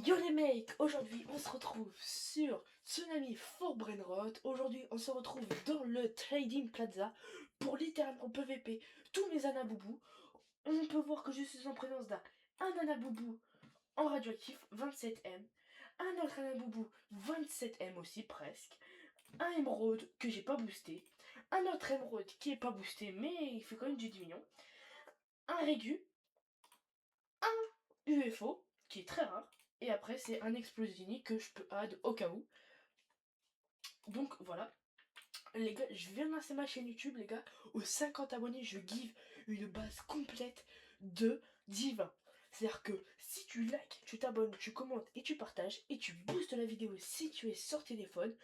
Yo les mecs, aujourd'hui on se retrouve sur Tsunami for Brainrot. Aujourd'hui on se retrouve dans le Trading Plaza pour littéralement PVP tous mes anaboubous. On peut voir que je suis en présence d'un anaboubou en radioactif 27M, un autre anaboubou 27M aussi presque, un émeraude que j'ai pas boosté, un autre émeraude qui est pas boosté mais il fait quand même du 10 millions, un régu, un UFO qui est très rare. Et après, c'est un explosini que je peux add au cas où. Donc voilà. Les gars, je viens de lancer ma chaîne YouTube, les gars. Aux 50 abonnés, je give une base complète de divin. C'est-à-dire que si tu likes, tu t'abonnes, tu commentes et tu partages et tu boostes la vidéo si tu es sur téléphone,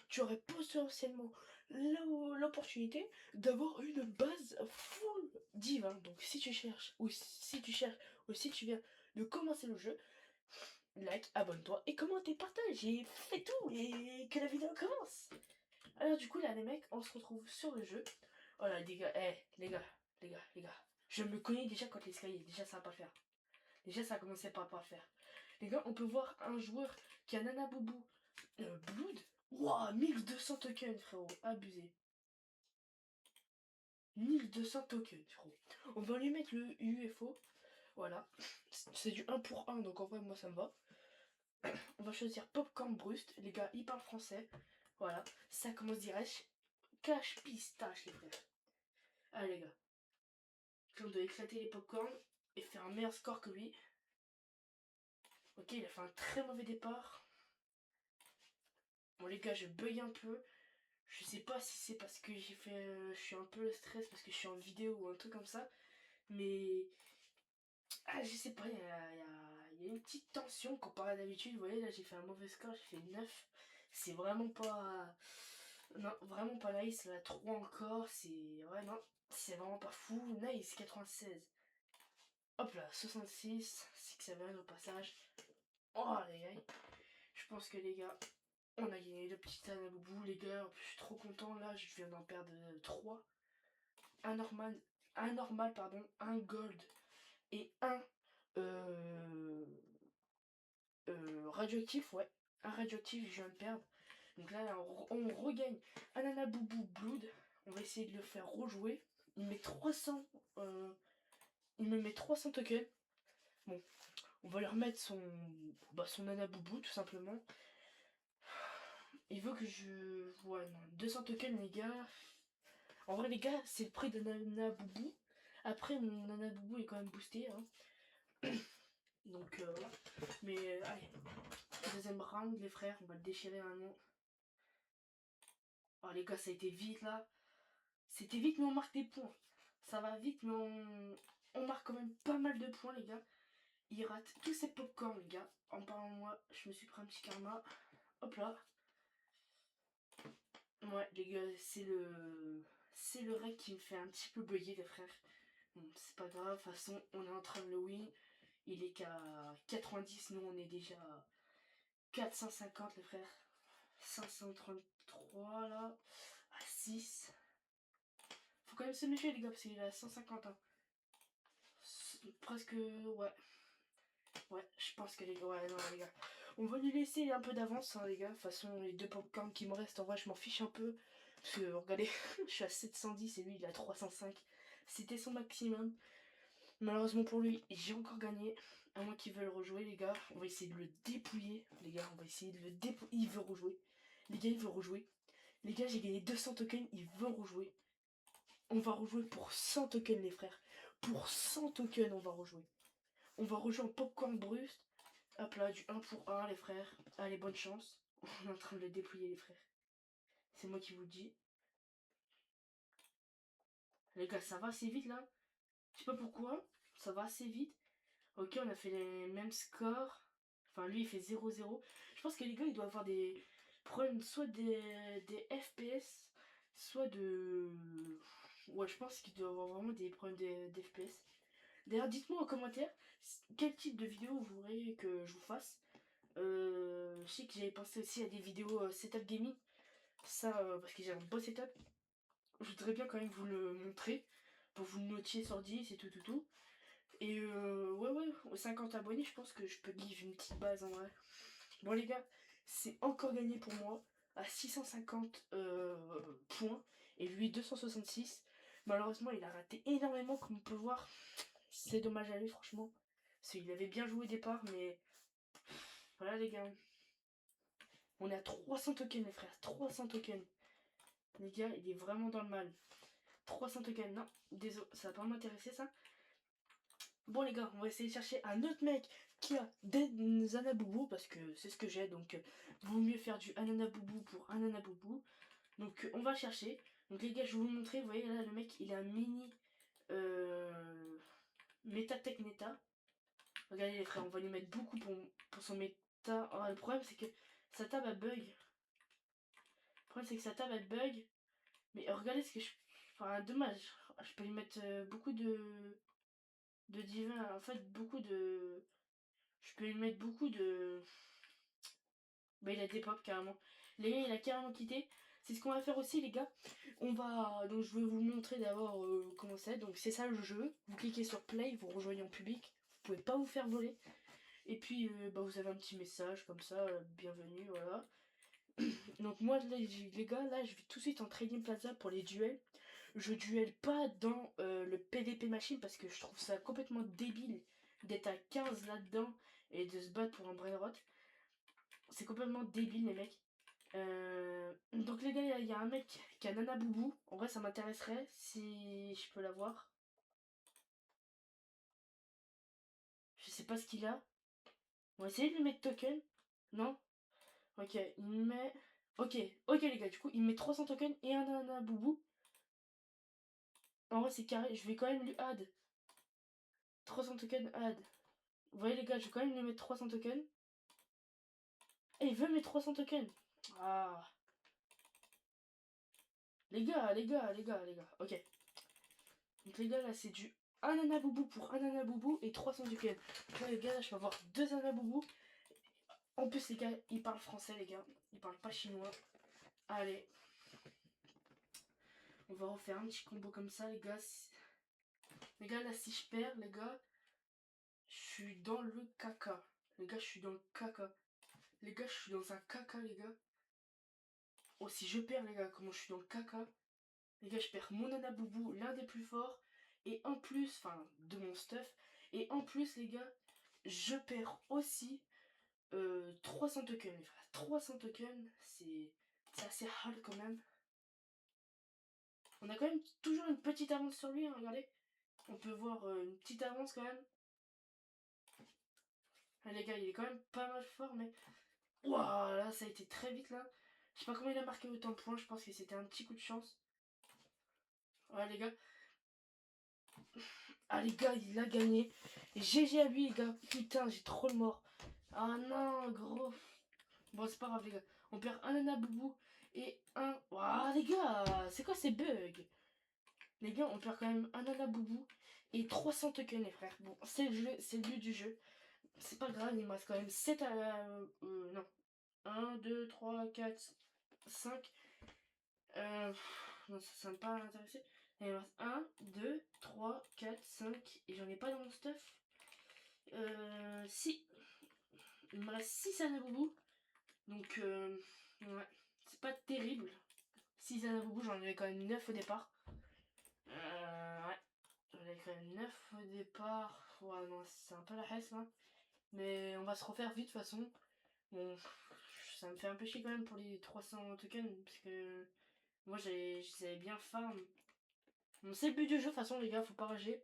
tu aurais potentiellement l'opportunité d'avoir une base full divin. Donc si tu cherches ou si tu viens de commencer le jeu, like, abonne-toi et commente et partage et fais tout et que la vidéo commence. Alors du coup là les mecs, on se retrouve sur le jeu. Voilà les gars, les gars. Je me connais déjà quand l'escalier, déjà ça va pas le faire. Déjà ça a commencé par pas le faire. Les gars, on peut voir un joueur qui a Nana Boubou Blood. Wouah, 1200 tokens frérot, abusé. 1200 tokens frérot. On va lui mettre le UFO. Voilà. C'est du 1 pour 1 donc en vrai moi ça me va. On va choisir Popcorn Brust. Les gars, ils parlent français. Voilà. Ça commence direct. Cache pistache, les frères. Allez, les gars. On doit éclater les popcorn et faire un meilleur score que lui. Ok, il a fait un très mauvais départ. Bon, les gars, je bug un peu. Je sais pas si c'est parce que j'ai fait. Je suis un peu stress parce que je suis en vidéo ou un truc comme ça. Mais. Ah, je sais pas, il y a une petite tension comparé à d'habitude. Vous voyez, là, j'ai fait un mauvais score. J'ai fait 9. C'est vraiment pas. Non, vraiment pas nice. La 3 encore, c'est. Ouais, non, c'est vraiment pas fou. Nice, 96. Hop là, 66. 6-7 au passage. Oh, les gars. Je pense que les gars, on a gagné le petit Anaboubou, les gars. En plus, je suis trop content là. Je viens d'en perdre 3. Un normal, pardon. Un gold et un radioactif, ouais. Un radioactif, je viens de perdre. Donc là, on regagne un Anaboubou Blood. On va essayer de le faire rejouer. Il met 300. Il me met 300 tokens. Bon, on va lui remettre son Anaboubou, tout simplement. Il veut que je. Ouais, non. 200 tokens, les gars. En vrai, les gars, c'est le prix d'un Anaboubou. Après, mon Anaboubou est quand même boosté. Hein. Donc, voilà. Mais, allez. Deuxième round, les frères. On va le déchirer maintenant. Oh les gars, ça a été vite là. C'était vite, mais on marque des points. Ça va vite, mais on marque quand même pas mal de points, les gars. Il rate tous ses popcorn, les gars. En parlant de moi, je me suis pris un petit karma. Hop là. Ouais, les gars, c'est le rec qui me fait un petit peu bugger, les frères. Bon, c'est pas grave. De toute façon, on est en train de le win. Il est qu'à 90. Nous, on est déjà à 450, les frères. 533 là. À 6. Faut quand même se méfier, les gars, parce qu'il est à 150. Hein. Presque. Ouais. Ouais, je pense que les gars. Ouais, non, les gars. On va lui laisser un peu d'avance, hein, les gars. De toute façon, les 2 popcorn qui me restent, en vrai, je m'en fiche un peu. Parce que, regardez, je suis à 710 et lui, il est à 305. C'était son maximum. Malheureusement pour lui, j'ai encore gagné. À moins qu'il veuille rejouer, les gars. On va essayer de le dépouiller. Les gars, on va essayer de le dépouiller. Il veut rejouer. Les gars, il veut rejouer. Les gars, j'ai gagné 200 tokens. Il veut rejouer. On va rejouer pour 100 tokens, les frères. Pour 100 tokens, on va rejouer. On va rejouer en popcorn brust. Hop là, du 1 pour 1, les frères. Allez, bonne chance. On est en train de le dépouiller, les frères. C'est moi qui vous le dis. Les gars, ça va assez vite, là. Je sais pas pourquoi. Ça va assez vite. Ok, on a fait les mêmes scores. Enfin, lui, il fait 0-0. Je pense que les gars, ils doivent avoir des problèmes, soit des FPS, soit de... Ouais, je pense qu'ils doivent avoir vraiment des problèmes d'FPS. D'ailleurs, dites-moi en commentaire quel type de vidéo vous voudriez que je vous fasse. Je sais que j'avais pensé aussi à des vidéos setup gaming. Ça, parce que j'ai un beau setup. Je voudrais bien quand même vous le montrer. Pour vous le notier sur 10 et tout. Et ouais, aux 50 abonnés, je pense que je peux give une petite base en vrai. Bon les gars, c'est encore gagné pour moi à 650 points et lui 266. Malheureusement, il a raté énormément comme on peut voir. C'est dommage à lui franchement. Parce qu'il avait bien joué au départ, mais voilà les gars. On est à 300 tokens les frères, 300 tokens. Les gars, il est vraiment dans le mal. 300 tokens, non, désolé, ça va pas m'intéresser ça. Bon les gars, on va essayer de chercher un autre mec qui a des anaboubou parce que c'est ce que j'ai, donc vaut mieux faire du ananaboubou pour un anaboubou. Donc on va chercher. Donc les gars, je vais vous montrer, vous voyez là le mec il a un mini Metatech Neta. Regardez les frères, on va lui mettre beaucoup pour son méta. Oh, le problème c'est que sa table a bug. Le problème c'est que sa table a bug. Mais regardez ce que je... Enfin dommage. Je peux lui mettre beaucoup de divin. En fait beaucoup de... Je peux lui mettre beaucoup de... Bah il a des pop carrément. Les gars il a carrément quitté. C'est ce qu'on va faire aussi les gars. On va... Donc je vais vous montrer d'abord comment c'est. Donc c'est ça le jeu. Vous cliquez sur play, vous rejoignez en public. Vous pouvez pas vous faire voler. Et puis bah, vous avez un petit message comme ça. Bienvenue, voilà. Donc moi les gars là je vais tout de suite en Trading Plaza pour les duels. Je duelle pas dans le PVP machine parce que je trouve ça complètement débile d'être à 15 là-dedans et de se battre pour un brain rot. C'est complètement débile les mecs. Donc les gars, il y a un mec qui a Nana Boubou. En vrai, ça m'intéresserait si je peux l'avoir. Je sais pas ce qu'il a. On va essayer de lui mettre token. Non. Ok, il met... Ok les gars, du coup, il met 300 tokens et un Nana Boubou. En vrai, c'est carré. Je vais quand même lui add. 300 tokens add. Vous voyez les gars, je vais quand même lui mettre 300 tokens. Et il veut mes 300 tokens. Ah. Les gars. Ok. Donc les gars, là, c'est du Anana Boubou pour Anana Boubou et 300 tokens. Donc là, les gars, là, je vais avoir 2 Anana Boubou. En plus, les gars, ils parlent français, les gars. Ils parlent pas chinois. Allez. On va refaire un petit combo comme ça, les gars. Les gars, là, si je perds, les gars, je suis dans le caca. Les gars, je suis dans le caca. Les gars, je suis dans un caca, les gars. Oh, si je perds, les gars, comment je suis dans le caca. Les gars, je perds mon Anaboubou, l'un des plus forts. Et en plus, enfin, de mon stuff. Et en plus, les gars, je perds aussi 300 tokens, les frères. 300 tokens, c'est assez hard quand même. On a quand même toujours une petite avance sur lui, hein, regardez. On peut voir une petite avance quand même. Ah, les gars, il est quand même pas mal fort, mais... Waouh, là, ça a été très vite, là. Je sais pas comment il a marqué autant de points, je pense que c'était un petit coup de chance. Ouais, les gars. Ah, les gars, il a gagné. GG à lui, les gars. Putain, j'ai trop le mort. Ah non, gros. Bon, c'est pas grave, les gars. On perd un Anaboubou et un... Waouh, les gars, c'est quoi ces bugs? Les gars, on perd quand même un Anaboubou et 300 tokens, les frères. Bon, c'est le jeu, c'est le but du jeu. C'est pas grave, il me reste quand même 7 à... non. 1, 2, 3, 4, 5. Non, ça va pas m'intéresser. Il me reste 1, 2, 3, 4, 5. Et j'en ai pas dans mon stuff. Si. Il me reste 6 Anaboubou. Donc, ouais. C'est pas terrible. 6 Anaboubou, j'en avais quand même 9 au départ. Ouais. J'en avais quand même 9 au départ. Ouais, non, c'est un peu la hesse là. Mais on va se refaire vite de toute façon. Bon, ça me fait un peu chier quand même pour les 300 tokens. Parce que moi, j'avais bien farm. Bon, c'est le but du jeu de toute façon, les gars, faut pas rager.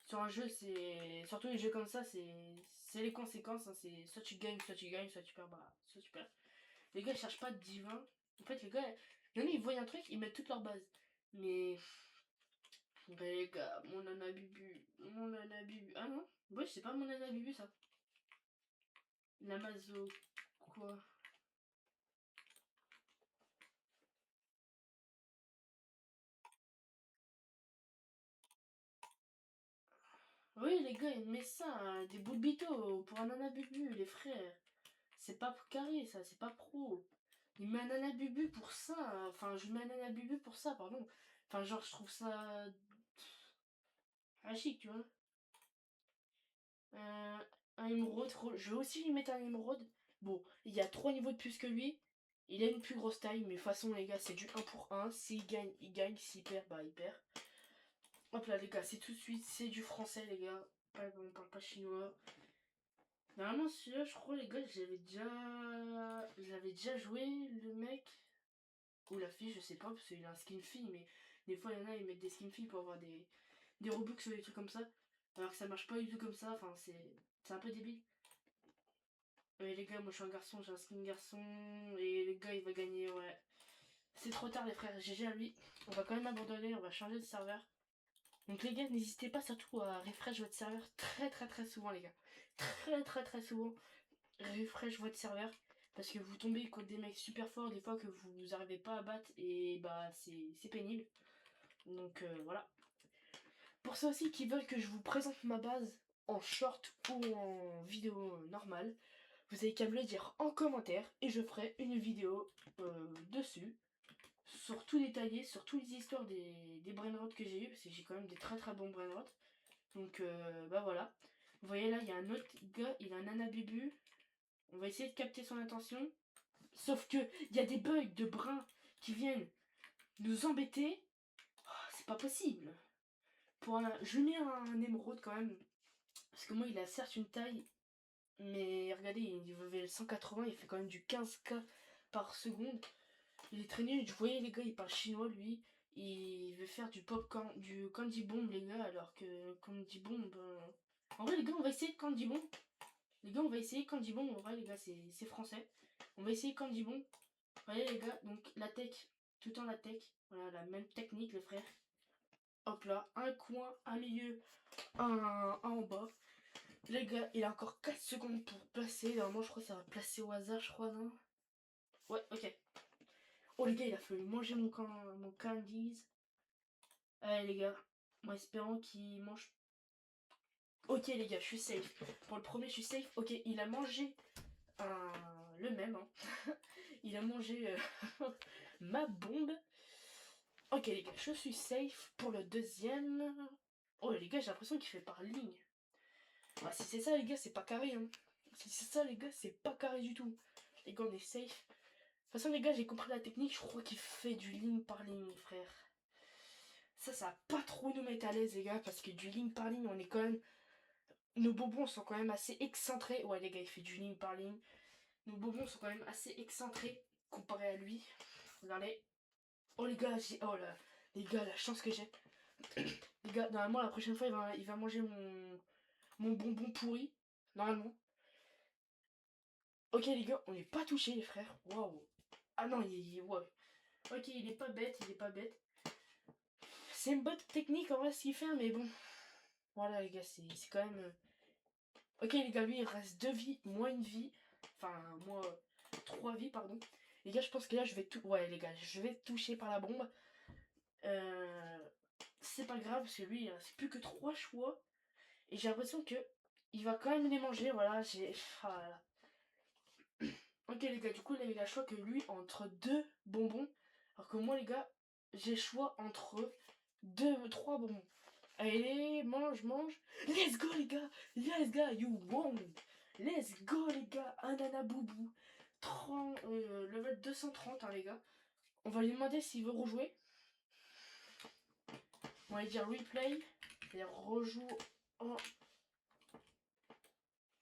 Sur un jeu, c'est. Surtout les jeux comme ça, c'est les conséquences. Hein. C'est soit tu gagnes, soit tu gagnes, soit tu perds. Bah, soit tu perds. Les gars, ils cherchent pas de divin. En fait, les gars, il y en a, ils voient un truc, ils mettent toute leur base. Mais. Les gars, mon anabubu. Mon anabubu. Ah non? Ouais, c'est pas mon anabubu ça. L'Amazo. Quoi? Oui, les gars, ils mettent ça, hein, des boules bito pour un anabubu, les frères. C'est pas carré ça, c'est pas pro. Il met un anabubu pour ça. Enfin, je mets un anabubu pour ça, pardon. Enfin, genre, je trouve ça. Ah, chic, tu vois. Un émeraude. Je vais aussi lui mettre un émeraude. Bon, il y a 3 niveaux de plus que lui. Il a une plus grosse taille, mais de toute façon, les gars, c'est du 1 pour 1. S'il gagne, il gagne. S'il perd, bah, il perd. Hop là, les gars, c'est tout de suite. C'est du français, les gars. On parle pas chinois. Normalement, celui-là, je crois, les gars, j'avais déjà joué, le mec. Ou la fille, je sais pas, parce qu'il a un skin fille, mais des fois, il y en a, ils mettent des skins filles pour avoir des Robux ou des trucs comme ça. Alors que ça marche pas du tout comme ça, enfin, c'est un peu débile. Et les gars, moi je suis un garçon, j'ai un skin garçon, et les gars, il va gagner, ouais. C'est trop tard, les frères, GG à lui. On va quand même abandonner, on va changer de serveur. Donc les gars, n'hésitez pas surtout à refresh votre serveur très souvent, les gars. Très souvent, refresh votre serveur. Parce que vous tombez contre des mecs super forts, des fois que vous n'arrivez pas à battre, et bah c'est pénible. Donc voilà. Pour ceux aussi qui veulent que je vous présente ma base en short ou en vidéo normale, vous avez qu'à me le dire en commentaire et je ferai une vidéo dessus, sur tout détaillé, sur toutes les histoires des brainrots que j'ai eu, parce que j'ai quand même des très bons brainrots. Donc bah voilà. Vous voyez là, il y a un autre gars, il a un anabubu. On va essayer de capter son attention. Sauf que il y a des bugs de brins qui viennent nous embêter. Oh, c'est pas possible. Je lui mets un émeraude quand même. Parce que moi, il a certes une taille, mais regardez, il veut 180, il fait quand même du 15K par seconde. Il est très nul. Vous voyez, les gars, il parle chinois, lui. Il veut faire du candy bomb, les gars, alors que candy bomb. En vrai, les gars, on va essayer candy bomb. Les gars, on va essayer candy bomb. En vrai, les gars, c'est français. On va essayer candy bomb. Vous voyez, les gars, donc la tech, tout en la tech. Voilà, la même technique, les frères. Hop là, un coin, un milieu, un en bas. Les gars, il a encore 4 secondes pour placer. Normalement, je crois que ça va placer au hasard, je crois, non? Ouais, ok. Oh, les gars, il a fallu manger mon candies. Allez, les gars, en espérant qu'il mange. Ok, les gars, je suis safe. Pour le premier, je suis safe. Ok, il a mangé le même. Hein. Il a mangé ma bombe. Ok, les gars, je suis safe. Pour le deuxième. Oh, les gars, j'ai l'impression qu'il fait par ligne. Ah, si c'est ça, les gars, c'est pas carré. Hein. Si c'est ça, les gars, c'est pas carré du tout. Les gars, on est safe. De toute façon, les gars, j'ai compris la technique. Je crois qu'il fait du ligne par ligne, frère. Ça va pas trop nous mettre à l'aise, les gars, parce que du ligne par ligne, on est quand même. Nos bonbons sont quand même assez excentrés. Ouais, les gars, il fait du ligne par ligne. Nos bonbons sont quand même assez excentrés comparé à lui. Regardez. Oh, les gars, oh là. Les gars, la chance que j'ai. Les gars, normalement, la prochaine fois, il va manger mon bonbon pourri. Normalement. Ok, les gars, on n'est pas touché, les frères. Waouh. Ah non, ouais. Ok, il est pas bête, il est pas bête. C'est une bonne technique en vrai ce qu'il fait, mais bon. Voilà, les gars, c'est quand même. Ok, les gars, lui, il reste 2 vies, moins une vie. Enfin, moi, 3 vies, pardon. Les gars, je pense que là, je vais tout. Ouais, les gars, je vais toucher par la bombe. C'est pas grave, parce que lui, il reste plus que 3 choix. Et j'ai l'impression que il va quand même les manger. Voilà, j'ai. Ah là là. Ok, les gars, du coup, là, il a le choix que lui entre 2 bonbons. Alors que moi, les gars, j'ai le choix entre 3 bonbons. Allez, mange. Let's go, les gars. Let's go, you won. Let's go, les gars. Ananas boubou. Level 230, hein, les gars. On va lui demander s'il veut rejouer. On va lui dire replay. C'est-à-dire rejoue en.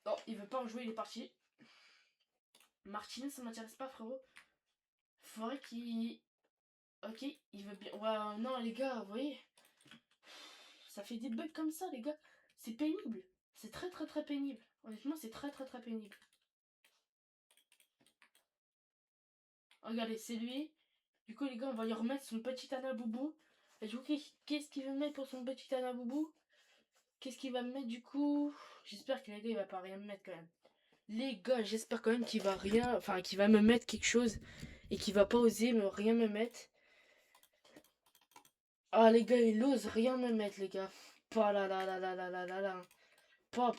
Non, il veut pas en jouer, il est parti. Martine, ça m'intéresse pas, frérot. Faudrait qu'il. Ok, il veut bien. Ouais, non, les gars, vous voyez. Ça fait des bugs comme ça, les gars. C'est pénible. C'est très pénible. Honnêtement, c'est très pénible. Regardez, c'est lui. Du coup, les gars, on va lui remettre son petit anaboubou. Et du coup, qu'est-ce qu'il veut mettre pour son petit anaboubou? Qu'est-ce qu'il va me mettre du coup? J'espère que les gars, il va pas rien me mettre quand même. Les gars, j'espère quand même qu'il va rien. Enfin, qu'il va me mettre quelque chose. Et qu'il va pas oser rien me mettre. Ah, les gars, il ose rien me mettre, les gars. Pas là là là là là là là là. Pas.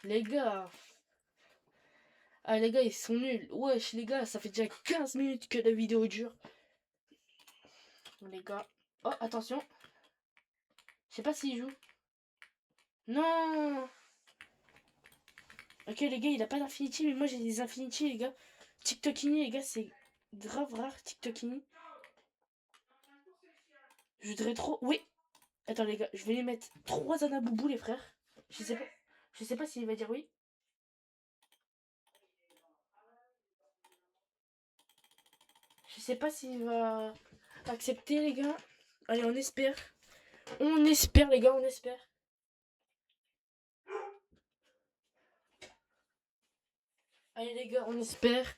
Les gars. Ah, les gars, ils sont nuls. Wesh, les gars, ça fait déjà 15 minutes que la vidéo dure. Les gars. Oh, attention. Je sais pas s'il joue. Non. Ok les gars, il a pas d'infinity, mais moi j'ai des infinity les gars. TikTokini les gars, c'est grave rare TikTokini. Je voudrais trop... Oui. Attends les gars, je vais les mettre 3 Anaboubou les frères. Je sais pas. Je sais pas s'il va dire oui. Je sais pas s'il va accepter les gars. Allez, on espère. On espère les gars, on espère. Allez les gars, on espère.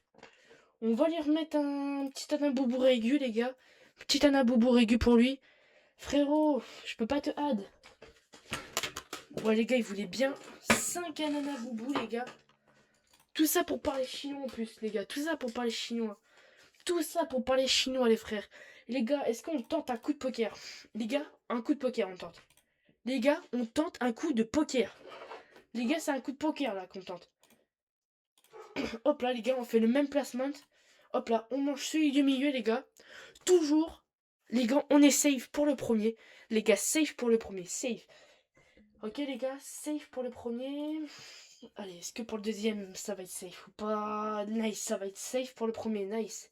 On va lui remettre un petit Anaboubou Régu les gars. Petit Anaboubou Régu pour lui. Frérot, je peux pas te add. Ouais les gars, il voulait bien 5 Anaboubou les gars. Tout ça pour parler chinois en plus les gars. Tout ça pour parler chinois. Tout ça pour parler chinois les frères. Les gars, est-ce qu'on tente un coup de poker? Les gars, un coup de poker on tente. Les gars, on tente un coup de poker. Les gars, c'est un coup de poker là qu'on tente. Hop là les gars, on fait le même placement. Hop là, on mange celui du milieu les gars. Toujours, les gars, on est safe pour le premier. Les gars, safe pour le premier, safe. Ok les gars, safe pour le premier. Allez, est-ce que pour le deuxième, ça va être safe ou pas? Nice, ça va être safe pour le premier, nice.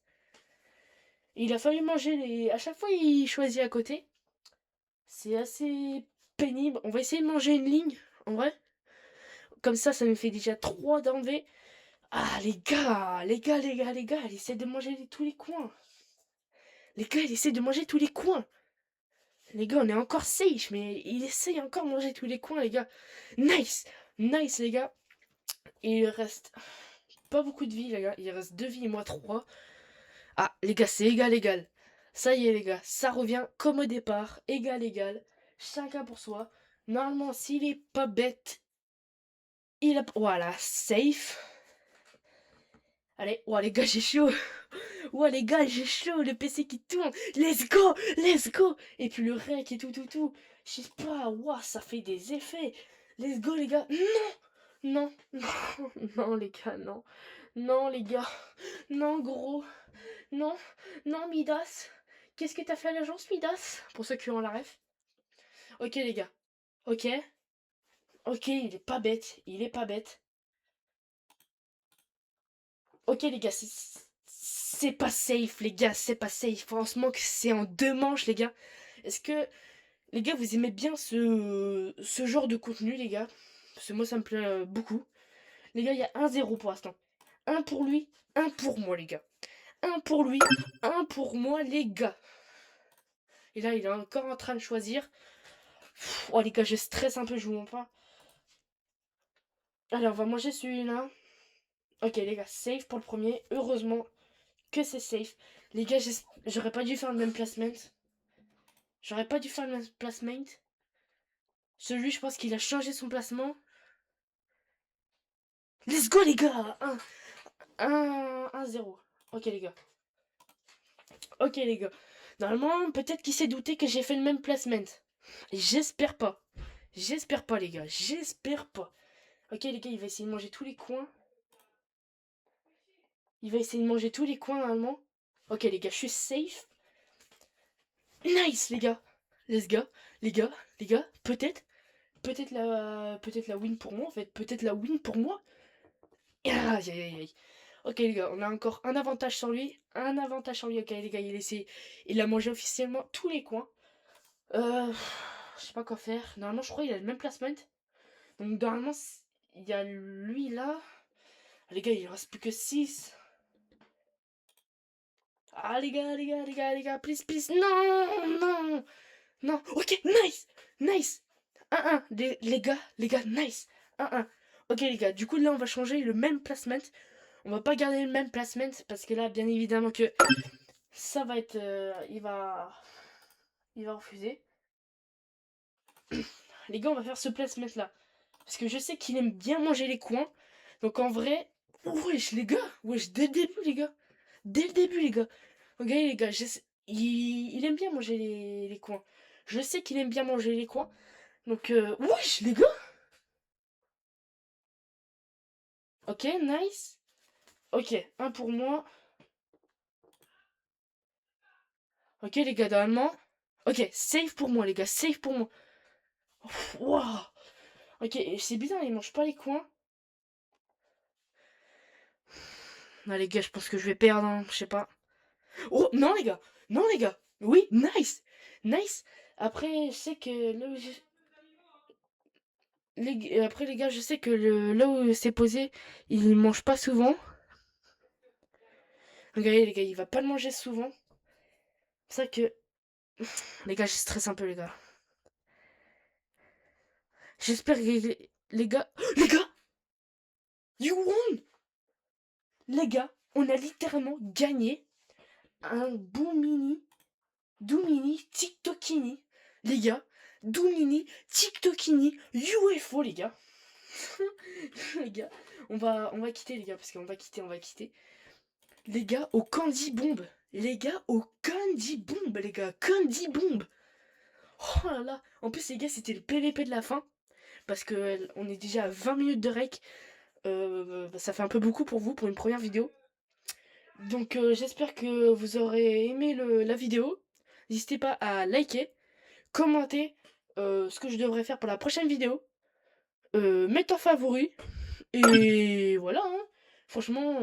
Il a fallu manger les... À chaque fois, il choisit à côté. C'est assez pénible. On va essayer de manger une ligne, en vrai. Comme ça nous fait déjà 3 d'enlever. Ah, les gars, il essaie de manger tous les coins. Les gars, il essaie de manger tous les coins. Les gars, on est encore safe, mais il essaye encore de manger tous les coins, les gars. Nice, nice, les gars. Et il reste pas beaucoup de vie, les gars. Il reste 2 vies et moi 3. Ah, les gars, c'est égal, égal. Ça y est, les gars, ça revient comme au départ. Égal, égal. Chacun pour soi. Normalement, s'il est pas bête, il a... Voilà, safe. Allez, ouais, les gars, j'ai chaud. Ouais, les gars, j'ai chaud. Le PC qui tourne. Let's go, let's go. Et puis le rec et tout, tout, tout. Je sais pas, ouah, ça fait des effets. Let's go, les gars. Non, non, non, non, les gars, non. Non, les gars. Non, gros. Non, non, Midas. Qu'est-ce que t'as fait à l'agence, Midas? Pour ceux qui ont la ref. Ok, les gars. Ok. Ok, il est pas bête. Il est pas bête. Ok, les gars, c'est pas safe, les gars. C'est pas safe. Franchement, que c'est en 2 manches, les gars. Est-ce que, les gars, vous aimez bien ce genre de contenu, les gars? Parce que moi, ça me plaît beaucoup. Les gars, il y a 1-0 pour l'instant. Un pour lui, un pour moi, les gars. Un pour lui, un pour moi, les gars. Et là, il est encore en train de choisir. Oh, les gars, je stresse un peu, je vous montre pas. Allez, on va manger celui-là. Ok, les gars, safe pour le premier. Heureusement que c'est safe. Les gars, j'aurais pas dû faire le même placement. J'aurais pas dû faire le même placement. Celui, je pense qu'il a changé son placement. Let's go, les gars! 1-0. Ok, les gars. Ok, les gars. Normalement, peut-être qu'il s'est douté que j'ai fait le même placement. J'espère pas. J'espère pas, les gars. J'espère pas. Ok, les gars, il va essayer de manger tous les coins. Il va essayer de manger tous les coins, normalement. Ok, les gars, je suis safe. Nice, les gars. Let's go. Les gars, les gars. Peut-être la win pour moi, en fait. Peut-être la win pour moi. Aïe, aïe, aïe, aïe. Ok, les gars, on a encore un avantage sur lui. Un avantage sur lui. Ok, les gars, il a mangé officiellement tous les coins. Je sais pas quoi faire. Normalement, je crois qu'il a le même placement. Donc, normalement, il y a lui là. Les gars, il en reste plus que 6. Ah, les gars, les gars, les gars, les gars, please, please. Non, non, non. Ok, nice, nice. 1-1. Les gars, nice. 1-1. Ok, les gars, du coup, là, on va changer le même placement. On va pas garder le même placement parce que là, bien évidemment que ça va être... il va refuser. Les gars, on va faire ce placement là. Parce que je sais qu'il aime bien manger les coins. Donc en vrai... Wesh les gars. Wesh, dès le début les gars. Dès le début les gars. Regardez les gars, il aime bien manger les coins. Je sais qu'il aime bien manger les coins. Donc wesh les gars. Ok, nice. Ok, un pour moi. Ok les gars, normalement. Ok, safe pour moi les gars, safe pour moi. Waouh. Ok, et c'est bizarre, il mange pas les coins. Ah les gars, je pense que je vais perdre, hein, je sais pas. Oh, non les gars. Non les gars. Oui, nice. Nice. Après, je sais que là où après les gars, je sais que là où c'est posé, il mange pas souvent. Regardez les gars, il va pas le manger souvent. C'est ça que... Les gars, je stresse un peu les gars. J'espère que les gars... Les gars, you won. Les gars, on a littéralement gagné un Doumini TikTokini. Les gars, Doumini TikTokini UFO les gars. Les gars, on va quitter les gars parce qu'on va quitter. Les gars, au Candy Bomb. Les gars, au Candy Bomb, les gars, Candy Bomb. Oh là là. En plus les gars, c'était le PVP de la fin parce que on est déjà à 20 minutes de rec. Ça fait un peu beaucoup pour vous pour une première vidéo. Donc j'espère que vous aurez aimé la vidéo. N'hésitez pas à liker, commenter ce que je devrais faire pour la prochaine vidéo. Mettre en favori. Et voilà, hein. Franchement,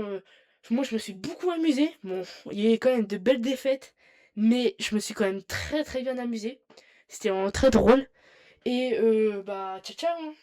moi je me suis beaucoup amusé. Bon, il y a eu quand même de belles défaites, mais je me suis quand même très très bien amusé. C'était vraiment très drôle. Et bah, ciao ciao, hein.